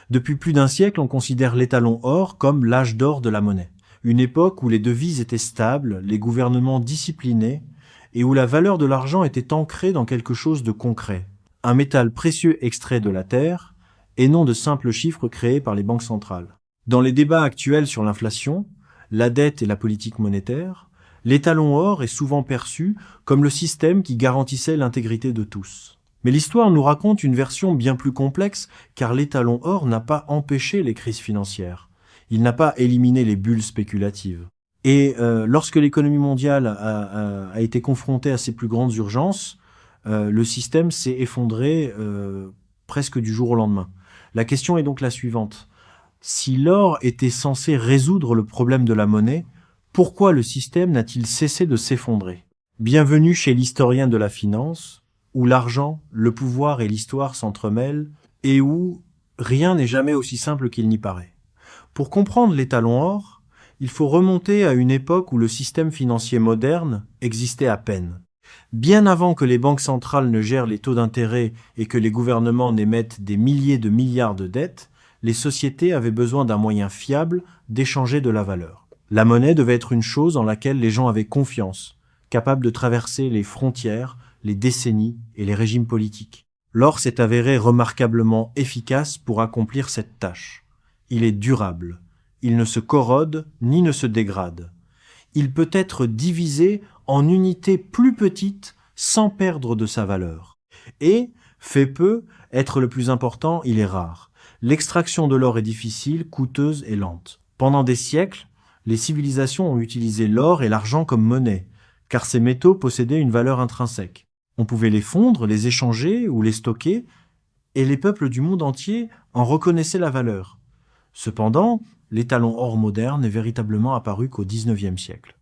Depuis plus d'un siècle, on considère l'étalon or comme l'âge d'or de la monnaie. Une époque où les devises étaient stables, les gouvernements disciplinés, et où la valeur de l'argent était ancrée dans quelque chose de concret. Un métal précieux extrait de la terre, et non de simples chiffres créés par les banques centrales. Dans les débats actuels sur l'inflation, la dette et la politique monétaire, l'étalon or est souvent perçu comme le système qui garantissait l'intégrité de tous. Mais l'histoire nous raconte une version bien plus complexe, car l'étalon or n'a pas empêché les crises financières. Il n'a pas éliminé les bulles spéculatives. Et lorsque l'économie mondiale a été confrontée à ses plus grandes urgences, le système s'est effondré presque du jour au lendemain. La question est donc la suivante. Si l'or était censé résoudre le problème de la monnaie, pourquoi le système n'a-t-il cessé de s'effondrer? Bienvenue chez l'historien de la finance, où l'argent, le pouvoir et l'histoire s'entremêlent, et où rien n'est jamais aussi simple qu'il n'y paraît. Pour comprendre l'étalon or, il faut remonter à une époque où le système financier moderne existait à peine. Bien avant que les banques centrales ne gèrent les taux d'intérêt et que les gouvernements n'émettent des milliers de milliards de dettes, les sociétés avaient besoin d'un moyen fiable d'échanger de la valeur. La monnaie devait être une chose en laquelle les gens avaient confiance, capable de traverser les frontières, les décennies et les régimes politiques. L'or s'est avéré remarquablement efficace pour accomplir cette tâche. Il est durable. Il ne se corrode ni ne se dégrade. Il peut être divisé en unités plus petites sans perdre de sa valeur. Et, fait peu, être le plus important, il est rare. L'extraction de l'or est difficile, coûteuse et lente. Pendant des siècles, les civilisations ont utilisé l'or et l'argent comme monnaie, car ces métaux possédaient une valeur intrinsèque. On pouvait les fondre, les échanger ou les stocker, et les peuples du monde entier en reconnaissaient la valeur. Cependant, l'étalon or moderne n'est véritablement apparu qu'au XIXe siècle.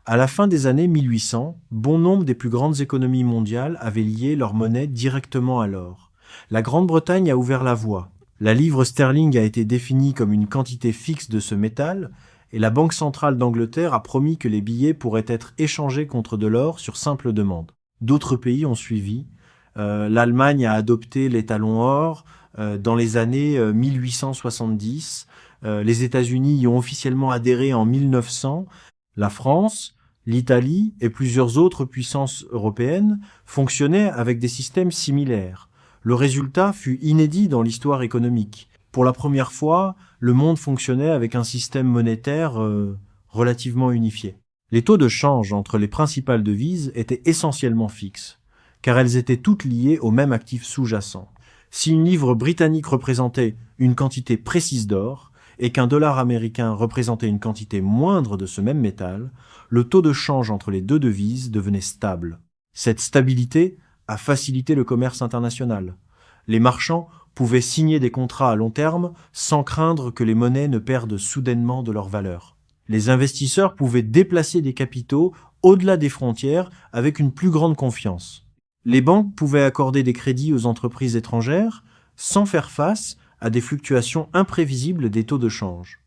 À la fin des années 1800, bon nombre des plus grandes économies mondiales avaient lié leur monnaie directement à l'or. La Grande-Bretagne a ouvert la voie. La livre sterling a été définie comme une quantité fixe de ce métal, et la Banque centrale d'Angleterre a promis que les billets pourraient être échangés contre de l'or sur simple demande. D'autres pays ont suivi. L'Allemagne a adopté l'étalon or dans les années 1870. Les États-Unis y ont officiellement adhéré en 1900. La France, l'Italie et plusieurs autres puissances européennes fonctionnaient avec des systèmes similaires. Le résultat fut inédit dans l'histoire économique. Pour la première fois, le monde fonctionnait avec un système monétaire relativement unifié. Les taux de change entre les principales devises étaient essentiellement fixes, car elles étaient toutes liées au même actif sous-jacent. Si une livre britannique représentait une quantité précise d'or, et qu'un dollar américain représentait une quantité moindre de ce même métal, le taux de change entre les deux devises devenait stable. Cette stabilité a facilité le commerce international. Les marchands pouvaient signer des contrats à long terme sans craindre que les monnaies ne perdent soudainement de leur valeur. Les investisseurs pouvaient déplacer des capitaux au-delà des frontières avec une plus grande confiance. Les banques pouvaient accorder des crédits aux entreprises étrangères sans faire face à des fluctuations imprévisibles des taux de change.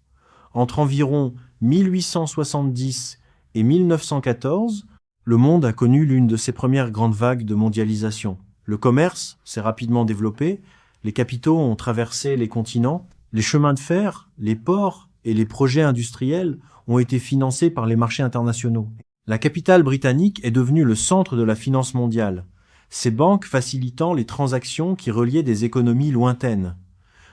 Entre environ 1870 et 1914, le monde a connu l'une de ses premières grandes vagues de mondialisation. Le commerce s'est rapidement développé, les capitaux ont traversé les continents, les chemins de fer, les ports et les projets industriels ont été financés par les marchés internationaux. La capitale britannique est devenue le centre de la finance mondiale, ces banques facilitant les transactions qui reliaient des économies lointaines.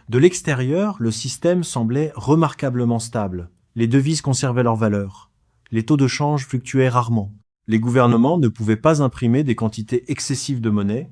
De l'extérieur, le système semblait remarquablement stable. Les devises conservaient leur valeur. Les taux de change fluctuaient rarement. Les gouvernements ne pouvaient pas imprimer des quantités excessives de monnaie,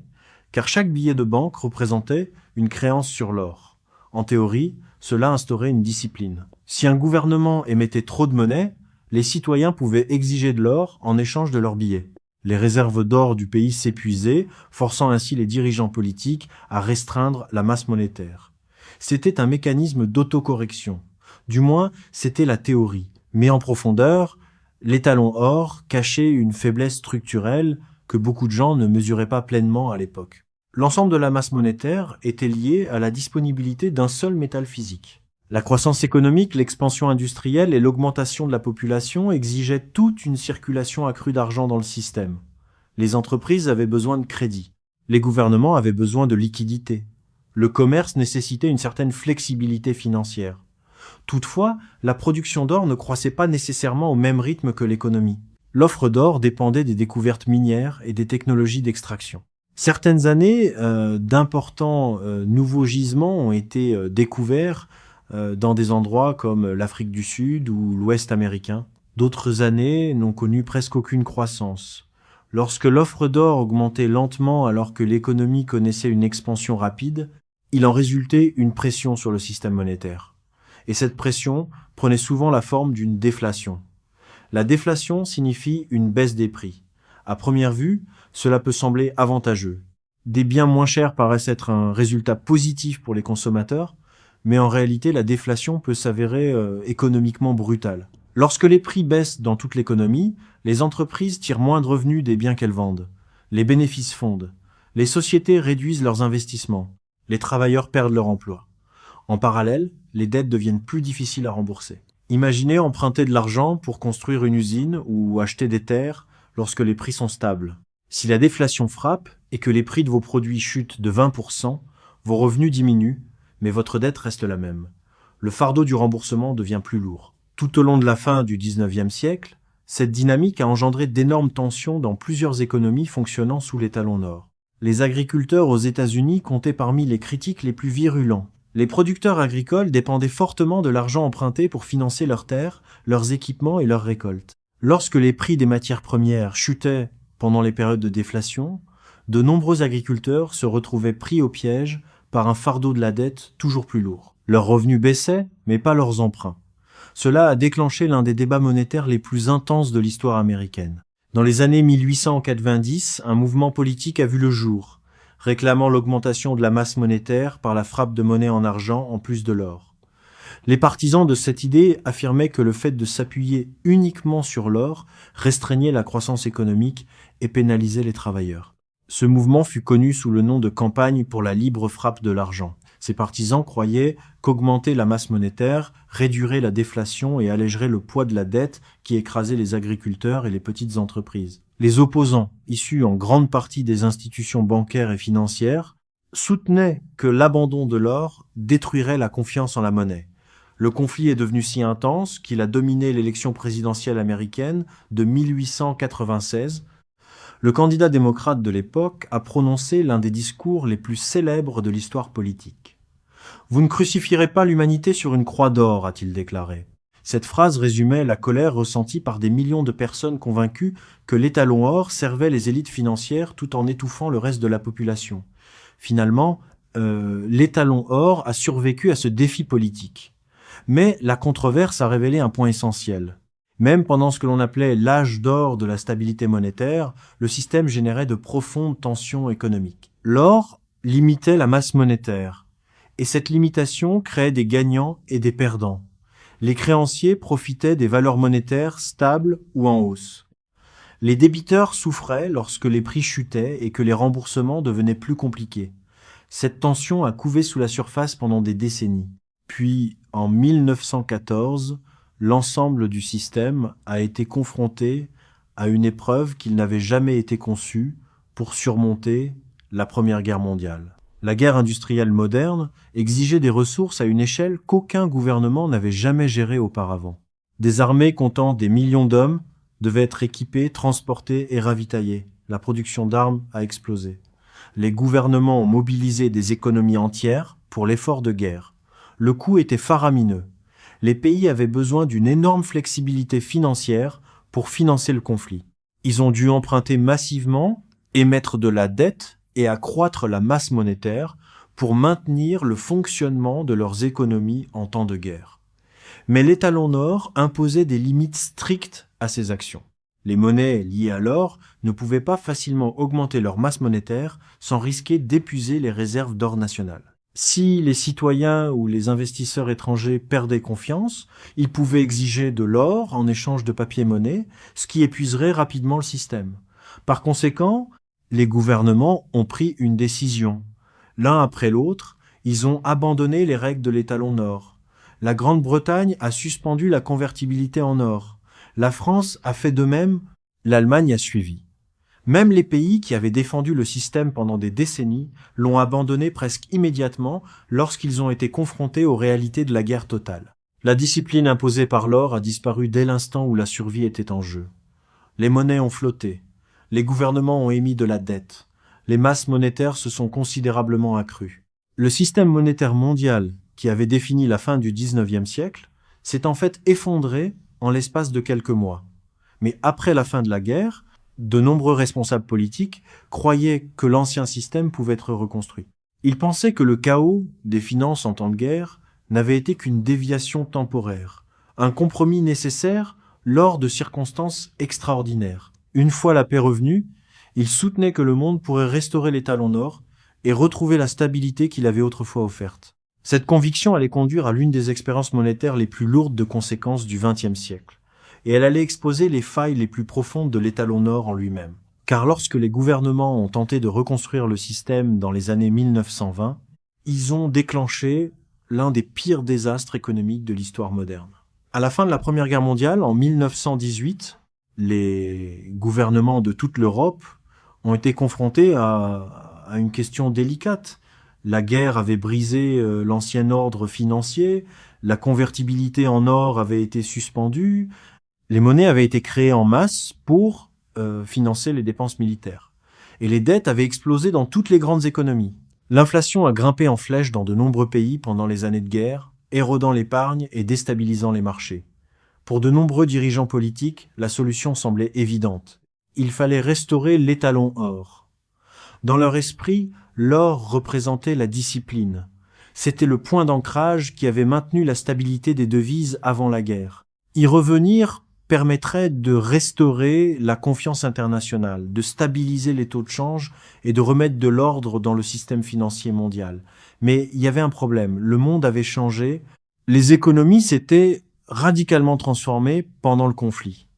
car chaque billet de banque représentait une créance sur l'or. En théorie, cela instaurait une discipline. Si un gouvernement émettait trop de monnaie, les citoyens pouvaient exiger de l'or en échange de leurs billets. Les réserves d'or du pays s'épuisaient, forçant ainsi les dirigeants politiques à restreindre la masse monétaire. C'était un mécanisme d'autocorrection. Du moins, c'était la théorie. Mais en profondeur, l'étalon or cachait une faiblesse structurelle que beaucoup de gens ne mesuraient pas pleinement à l'époque. L'ensemble de la masse monétaire était lié à la disponibilité d'un seul métal physique. La croissance économique, l'expansion industrielle et l'augmentation de la population exigeaient toute une circulation accrue d'argent dans le système. Les entreprises avaient besoin de crédit. Les gouvernements avaient besoin de liquidités. Le commerce nécessitait une certaine flexibilité financière. Toutefois, la production d'or ne croissait pas nécessairement au même rythme que l'économie. L'offre d'or dépendait des découvertes minières et des technologies d'extraction. Certaines années, d'importants nouveaux gisements ont été découverts dans des endroits comme l'Afrique du Sud ou l'Ouest américain. D'autres années n'ont connu presque aucune croissance. Lorsque l'offre d'or augmentait lentement alors que l'économie connaissait une expansion rapide, il en résultait une pression sur le système monétaire. Et cette pression prenait souvent la forme d'une déflation. La déflation signifie une baisse des prix. À première vue, cela peut sembler avantageux. Des biens moins chers paraissent être un résultat positif pour les consommateurs, mais en réalité, la déflation peut s'avérer économiquement brutale. Lorsque les prix baissent dans toute l'économie, les entreprises tirent moins de revenus des biens qu'elles vendent. Les bénéfices fondent. Les sociétés réduisent leurs investissements. Les travailleurs perdent leur emploi. En parallèle, les dettes deviennent plus difficiles à rembourser. Imaginez emprunter de l'argent pour construire une usine ou acheter des terres lorsque les prix sont stables. Si la déflation frappe et que les prix de vos produits chutent de 20%, vos revenus diminuent, mais votre dette reste la même. Le fardeau du remboursement devient plus lourd. Tout au long de la fin du XIXe siècle, cette dynamique a engendré d'énormes tensions dans plusieurs économies fonctionnant sous l'étalon or. Les agriculteurs aux États-Unis comptaient parmi les critiques les plus virulents. Les producteurs agricoles dépendaient fortement de l'argent emprunté pour financer leurs terres, leurs équipements et leurs récoltes. Lorsque les prix des matières premières chutaient pendant les périodes de déflation, de nombreux agriculteurs se retrouvaient pris au piège par un fardeau de la dette toujours plus lourd. Leurs revenus baissaient, mais pas leurs emprunts. Cela a déclenché l'un des débats monétaires les plus intenses de l'histoire américaine. Dans les années 1890, un mouvement politique a vu le jour, réclamant l'augmentation de la masse monétaire par la frappe de monnaie en argent en plus de l'or. Les partisans de cette idée affirmaient que le fait de s'appuyer uniquement sur l'or restreignait la croissance économique et pénalisait les travailleurs. Ce mouvement fut connu sous le nom de campagne pour la libre frappe de l'argent. Ces partisans croyaient qu'augmenter la masse monétaire réduirait la déflation et allégerait le poids de la dette qui écrasait les agriculteurs et les petites entreprises. Les opposants, issus en grande partie des institutions bancaires et financières, soutenaient que l'abandon de l'or détruirait la confiance en la monnaie. Le conflit est devenu si intense qu'il a dominé l'élection présidentielle américaine de 1896. Le candidat démocrate de l'époque a prononcé l'un des discours les plus célèbres de l'histoire politique. « Vous ne crucifierez pas l'humanité sur une croix d'or », a-t-il déclaré. Cette phrase résumait la colère ressentie par des millions de personnes convaincues que l'étalon or servait les élites financières tout en étouffant le reste de la population. Finalement, l'étalon or a survécu à ce défi politique. Mais la controverse a révélé un point essentiel. Même pendant ce que l'on appelait l'âge d'or de la stabilité monétaire, le système générait de profondes tensions économiques. L'or limitait la masse monétaire, et cette limitation créait des gagnants et des perdants. Les créanciers profitaient des valeurs monétaires stables ou en hausse. Les débiteurs souffraient lorsque les prix chutaient et que les remboursements devenaient plus compliqués. Cette tension a couvé sous la surface pendant des décennies. Puis, en 1914, l'ensemble du système a été confronté à une épreuve qu'il n'avait jamais été conçue pour surmonter la Première Guerre mondiale. La guerre industrielle moderne exigeait des ressources à une échelle qu'aucun gouvernement n'avait jamais gérée auparavant. Des armées comptant des millions d'hommes devaient être équipées, transportées et ravitaillées. La production d'armes a explosé. Les gouvernements ont mobilisé des économies entières pour l'effort de guerre. Le coût était faramineux. Les pays avaient besoin d'une énorme flexibilité financière pour financer le conflit. Ils ont dû emprunter massivement, émettre de la dette et accroître la masse monétaire pour maintenir le fonctionnement de leurs économies en temps de guerre. Mais l'étalon or imposait des limites strictes à ces actions. Les monnaies liées à l'or ne pouvaient pas facilement augmenter leur masse monétaire sans risquer d'épuiser les réserves d'or nationales. Si les citoyens ou les investisseurs étrangers perdaient confiance, ils pouvaient exiger de l'or en échange de papier-monnaie, ce qui épuiserait rapidement le système. Par conséquent, les gouvernements ont pris une décision. L'un après l'autre, ils ont abandonné les règles de l'étalon or. La Grande-Bretagne a suspendu la convertibilité en or. La France a fait de même, l'Allemagne a suivi. Même les pays qui avaient défendu le système pendant des décennies l'ont abandonné presque immédiatement lorsqu'ils ont été confrontés aux réalités de la guerre totale. La discipline imposée par l'or a disparu dès l'instant où la survie était en jeu. Les monnaies ont flotté, les gouvernements ont émis de la dette, les masses monétaires se sont considérablement accrues. Le système monétaire mondial, qui avait défini la fin du XIXe siècle, s'est en fait effondré en l'espace de quelques mois. Mais après la fin de la guerre, de nombreux responsables politiques croyaient que l'ancien système pouvait être reconstruit. Ils pensaient que le chaos des finances en temps de guerre n'avait été qu'une déviation temporaire, un compromis nécessaire lors de circonstances extraordinaires. Une fois la paix revenue, ils soutenaient que le monde pourrait restaurer l'étalon or et retrouver la stabilité qu'il avait autrefois offerte. Cette conviction allait conduire à l'une des expériences monétaires les plus lourdes de conséquences du XXe siècle. Et elle allait exposer les failles les plus profondes de l'étalon or en lui-même. Car lorsque les gouvernements ont tenté de reconstruire le système dans les années 1920, ils ont déclenché l'un des pires désastres économiques de l'histoire moderne. À la fin de la Première Guerre mondiale, en 1918, les gouvernements de toute l'Europe ont été confrontés à une question délicate. La guerre avait brisé l'ancien ordre financier, la convertibilité en or avait été suspendue, les monnaies avaient été créées en masse pour financer les dépenses militaires. Et les dettes avaient explosé dans toutes les grandes économies. L'inflation a grimpé en flèche dans de nombreux pays pendant les années de guerre, érodant l'épargne et déstabilisant les marchés. Pour de nombreux dirigeants politiques, la solution semblait évidente. Il fallait restaurer l'étalon or. Dans leur esprit, l'or représentait la discipline. C'était le point d'ancrage qui avait maintenu la stabilité des devises avant la guerre. Y revenir permettrait de restaurer la confiance internationale, de stabiliser les taux de change et de remettre de l'ordre dans le système financier mondial. Mais il y avait un problème, le monde avait changé, les économies s'étaient radicalement transformées pendant le conflit.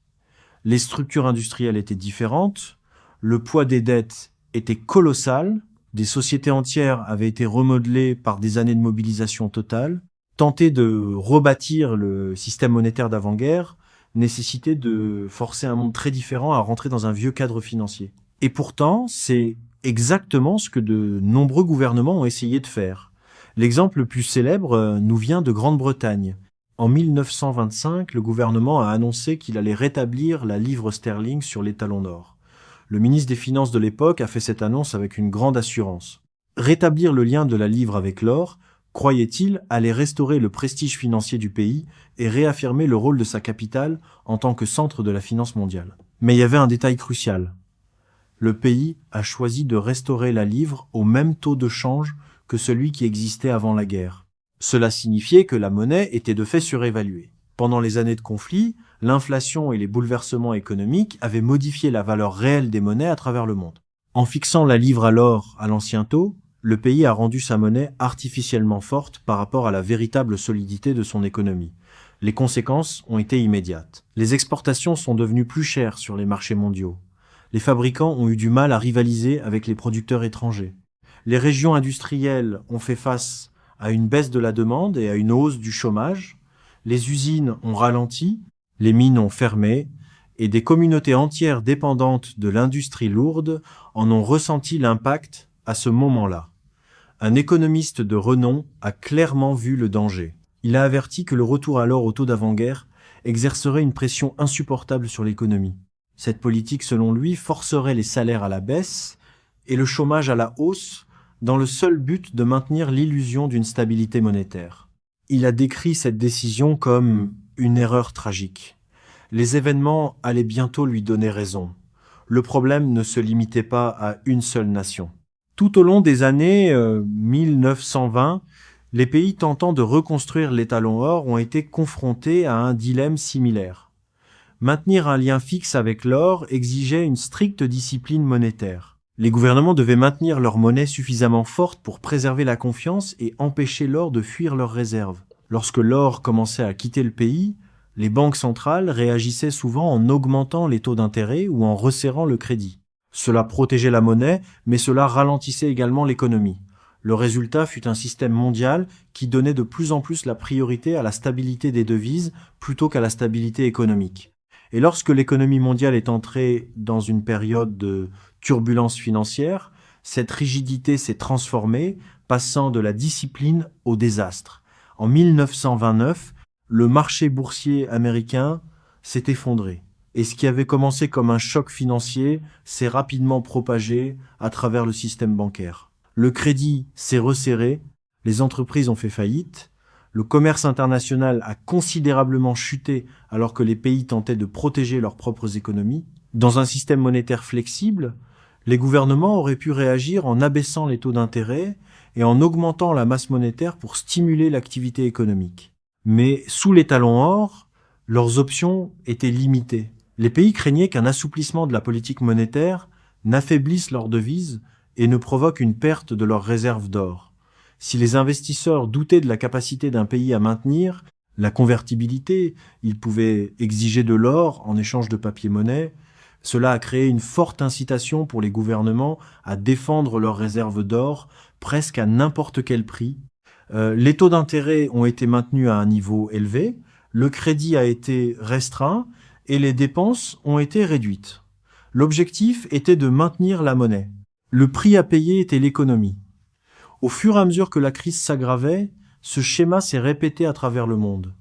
Les structures industrielles étaient différentes, le poids des dettes était colossal, des sociétés entières avaient été remodelées par des années de mobilisation totale. Tenter de rebâtir le système monétaire d'avant-guerre nécessitait de forcer un monde très différent à rentrer dans un vieux cadre financier. Et pourtant, c'est exactement ce que de nombreux gouvernements ont essayé de faire. L'exemple le plus célèbre nous vient de Grande-Bretagne. En 1925, le gouvernement a annoncé qu'il allait rétablir la livre sterling sur l'étalon or. Le ministre des Finances de l'époque a fait cette annonce avec une grande assurance. Rétablir le lien de la livre avec l'or, croyait-il, allait restaurer le prestige financier du pays et réaffirmer le rôle de sa capitale en tant que centre de la finance mondiale. Mais il y avait un détail crucial. Le pays a choisi de restaurer la livre au même taux de change que celui qui existait avant la guerre. Cela signifiait que la monnaie était de fait surévaluée. Pendant les années de conflit, l'inflation et les bouleversements économiques avaient modifié la valeur réelle des monnaies à travers le monde. En fixant la livre à l'or à l'ancien taux, le pays a rendu sa monnaie artificiellement forte par rapport à la véritable solidité de son économie. Les conséquences ont été immédiates. Les exportations sont devenues plus chères sur les marchés mondiaux. Les fabricants ont eu du mal à rivaliser avec les producteurs étrangers. Les régions industrielles ont fait face à une baisse de la demande et à une hausse du chômage. Les usines ont ralenti, les mines ont fermé, et des communautés entières dépendantes de l'industrie lourde en ont ressenti l'impact à ce moment-là. Un économiste de renom a clairement vu le danger. Il a averti que le retour alors au taux d'avant-guerre exercerait une pression insupportable sur l'économie. Cette politique, selon lui, forcerait les salaires à la baisse et le chômage à la hausse dans le seul but de maintenir l'illusion d'une stabilité monétaire. Il a décrit cette décision comme une erreur tragique. Les événements allaient bientôt lui donner raison. Le problème ne se limitait pas à une seule nation. Tout au long des années 1920, les pays tentant de reconstruire l'étalon or ont été confrontés à un dilemme similaire. Maintenir un lien fixe avec l'or exigeait une stricte discipline monétaire. Les gouvernements devaient maintenir leur monnaie suffisamment forte pour préserver la confiance et empêcher l'or de fuir leurs réserves. Lorsque l'or commençait à quitter le pays, les banques centrales réagissaient souvent en augmentant les taux d'intérêt ou en resserrant le crédit. Cela protégeait la monnaie, mais cela ralentissait également l'économie. Le résultat fut un système mondial qui donnait de plus en plus la priorité à la stabilité des devises plutôt qu'à la stabilité économique. Et lorsque l'économie mondiale est entrée dans une période de turbulence financière, cette rigidité s'est transformée, passant de la discipline au désastre. En 1929, le marché boursier américain s'est effondré. Et ce qui avait commencé comme un choc financier s'est rapidement propagé à travers le système bancaire. Le crédit s'est resserré, les entreprises ont fait faillite, le commerce international a considérablement chuté alors que les pays tentaient de protéger leurs propres économies. Dans un système monétaire flexible, les gouvernements auraient pu réagir en abaissant les taux d'intérêt et en augmentant la masse monétaire pour stimuler l'activité économique. Mais sous les talons or, leurs options étaient limitées. Les pays craignaient qu'un assouplissement de la politique monétaire n'affaiblisse leur devise et ne provoque une perte de leurs réserves d'or. Si les investisseurs doutaient de la capacité d'un pays à maintenir la convertibilité, ils pouvaient exiger de l'or en échange de papier-monnaie. Cela a créé une forte incitation pour les gouvernements à défendre leurs réserves d'or presque à n'importe quel prix. Les taux d'intérêt ont été maintenus à un niveau élevé, le crédit a été restreint et les dépenses ont été réduites. L'objectif était de maintenir la monnaie. Le prix à payer était l'économie. Au fur et à mesure que la crise s'aggravait, ce schéma s'est répété à travers le monde.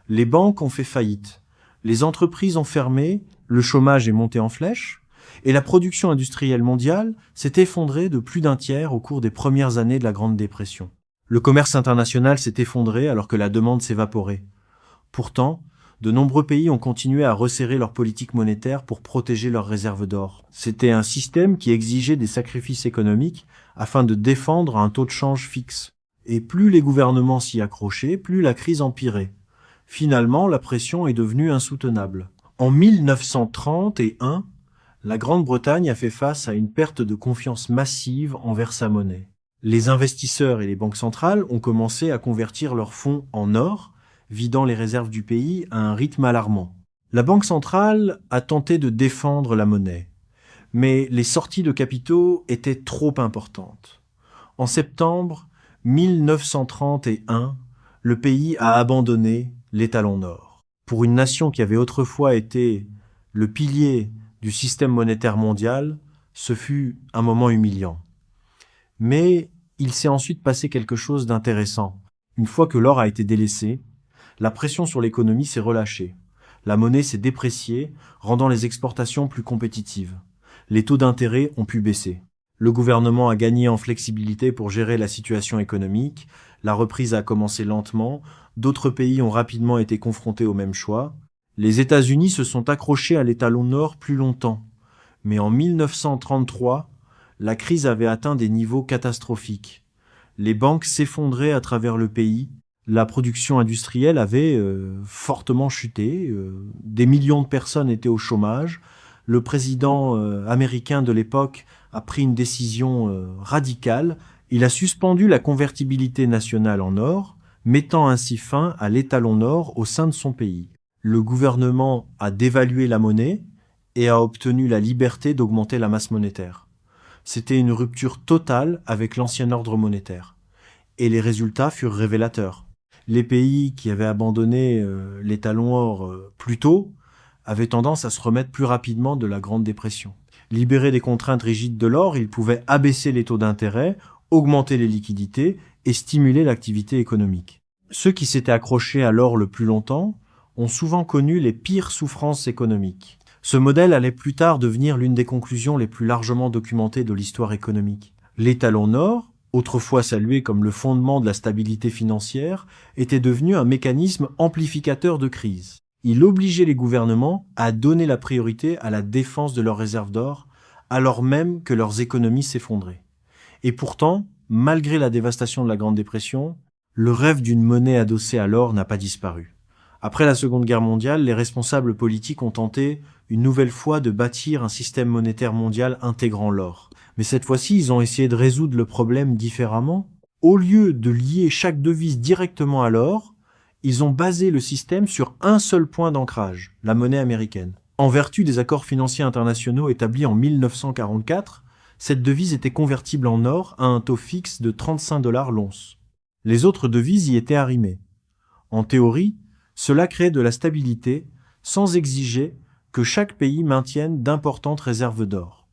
Les banques ont fait faillite, les entreprises ont fermé, le chômage est monté en flèche, et la production industrielle mondiale s'est effondrée de plus d'un tiers au cours des premières années de la Grande Dépression. Le commerce international s'est effondré alors que la demande s'évaporait. Pourtant, de nombreux pays ont continué à resserrer leur politique monétaire pour protéger leurs réserves d'or. C'était un système qui exigeait des sacrifices économiques afin de défendre un taux de change fixe. Et plus les gouvernements s'y accrochaient, plus la crise empirait. Finalement, la pression est devenue insoutenable. En 1931, la Grande-Bretagne a fait face à une perte de confiance massive envers sa monnaie. Les investisseurs et les banques centrales ont commencé à convertir leurs fonds en or, vidant les réserves du pays à un rythme alarmant. La Banque centrale a tenté de défendre la monnaie, mais les sorties de capitaux étaient trop importantes. En septembre 1931, le pays a abandonné l'étalon or. Pour une nation qui avait autrefois été le pilier du système monétaire mondial, ce fut un moment humiliant. Mais il s'est ensuite passé quelque chose d'intéressant. Une fois que l'or a été délaissé, la pression sur l'économie s'est relâchée. La monnaie s'est dépréciée, rendant les exportations plus compétitives. Les taux d'intérêt ont pu baisser. Le gouvernement a gagné en flexibilité pour gérer la situation économique. La reprise a commencé lentement. D'autres pays ont rapidement été confrontés au même choix. Les États-Unis se sont accrochés à l'étalon or plus longtemps. Mais en 1933, la crise avait atteint des niveaux catastrophiques. Les banques s'effondraient à travers le pays. La production industrielle avait fortement chuté. Des millions de personnes étaient au chômage. Le président américain de l'époque a pris une décision radicale. Il a suspendu la convertibilité nationale en or, mettant ainsi fin à l'étalon or au sein de son pays. Le gouvernement a dévalué la monnaie et a obtenu la liberté d'augmenter la masse monétaire. C'était une rupture totale avec l'ancien ordre monétaire. Et les résultats furent révélateurs. Les pays qui avaient abandonné l'étalon or plus tôt avaient tendance à se remettre plus rapidement de la Grande Dépression. Libérés des contraintes rigides de l'or, ils pouvaient abaisser les taux d'intérêt, augmenter les liquidités et stimuler l'activité économique. Ceux qui s'étaient accrochés à l'or le plus longtemps ont souvent connu les pires souffrances économiques. Ce modèle allait plus tard devenir l'une des conclusions les plus largement documentées de l'histoire économique. L'étalon or, autrefois salué comme le fondement de la stabilité financière, était devenu un mécanisme amplificateur de crise. Il obligeait les gouvernements à donner la priorité à la défense de leurs réserves d'or, alors même que leurs économies s'effondraient. Et pourtant, malgré la dévastation de la Grande Dépression, le rêve d'une monnaie adossée à l'or n'a pas disparu. Après la Seconde Guerre mondiale, les responsables politiques ont tenté une nouvelle fois de bâtir un système monétaire mondial intégrant l'or. Mais cette fois-ci, ils ont essayé de résoudre le problème différemment. Au lieu de lier chaque devise directement à l'or, ils ont basé le système sur un seul point d'ancrage, la monnaie américaine. En vertu des accords financiers internationaux établis en 1944, cette devise était convertible en or à un taux fixe de 35 $ l'once. Les autres devises y étaient arrimées. En théorie, cela créait de la stabilité sans exiger que chaque pays maintienne d'importantes réserves d'or.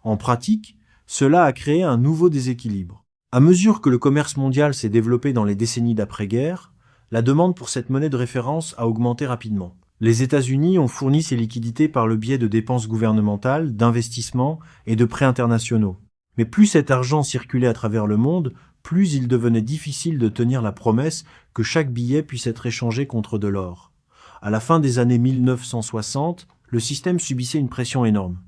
En pratique, cela a créé un nouveau déséquilibre. À mesure que le commerce mondial s'est développé dans les décennies d'après-guerre, la demande pour cette monnaie de référence a augmenté rapidement. Les États-Unis ont fourni ces liquidités par le biais de dépenses gouvernementales, d'investissements et de prêts internationaux. Mais plus cet argent circulait à travers le monde, plus il devenait difficile de tenir la promesse que chaque billet puisse être échangé contre de l'or. À la fin des années 1960, le système subissait une pression énorme.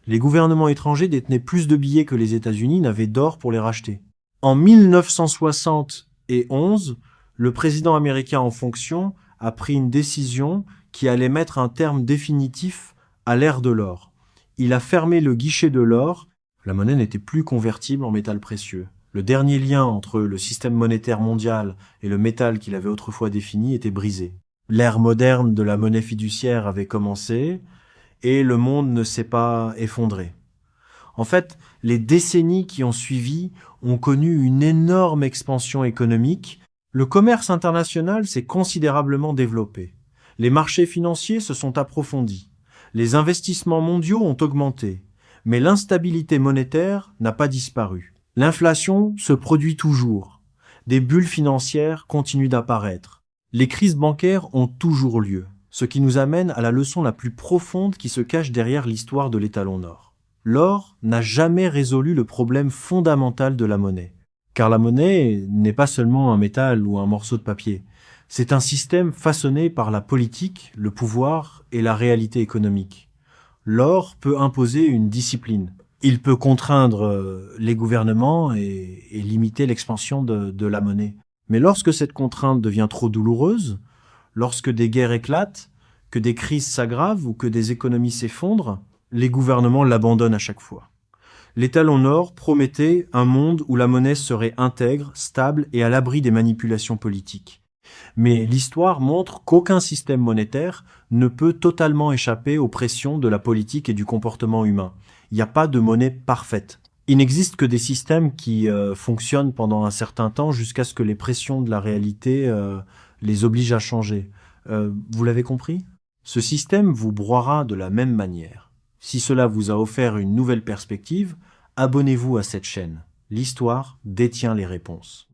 Les gouvernements étrangers détenaient plus de billets que les États-Unis n'avaient d'or pour les racheter. En 1971, le président américain en fonction a pris une décision qui allait mettre un terme définitif à l'ère de l'or. Il a fermé le guichet de l'or. La monnaie n'était plus convertible en métal précieux. Le dernier lien entre le système monétaire mondial et le métal qu'il avait autrefois défini était brisé. L'ère moderne de la monnaie fiduciaire avait commencé et le monde ne s'est pas effondré. En fait, les décennies qui ont suivi ont connu une énorme expansion économique. Le commerce international s'est considérablement développé. Les marchés financiers se sont approfondis. Les investissements mondiaux ont augmenté. Mais l'instabilité monétaire n'a pas disparu. L'inflation se produit toujours. Des bulles financières continuent d'apparaître. Les crises bancaires ont toujours lieu, ce qui nous amène à la leçon la plus profonde qui se cache derrière l'histoire de l'étalon or. L'or n'a jamais résolu le problème fondamental de la monnaie. Car la monnaie n'est pas seulement un métal ou un morceau de papier. C'est un système façonné par la politique, le pouvoir et la réalité économique. L'or peut imposer une discipline. Il peut contraindre les gouvernements et limiter l'expansion de la monnaie. Mais lorsque cette contrainte devient trop douloureuse, lorsque des guerres éclatent, que des crises s'aggravent ou que des économies s'effondrent, les gouvernements l'abandonnent à chaque fois. L'étalon or promettait un monde où la monnaie serait intègre, stable et à l'abri des manipulations politiques. Mais l'histoire montre qu'aucun système monétaire ne peut totalement échapper aux pressions de la politique et du comportement humain. Il n'y a pas de monnaie parfaite. Il n'existe que des systèmes qui fonctionnent pendant un certain temps jusqu'à ce que les pressions de la réalité les obligent à changer. Vous l'avez compris ? Ce système vous broiera de la même manière. Si cela vous a offert une nouvelle perspective, abonnez-vous à cette chaîne. L'histoire détient les réponses.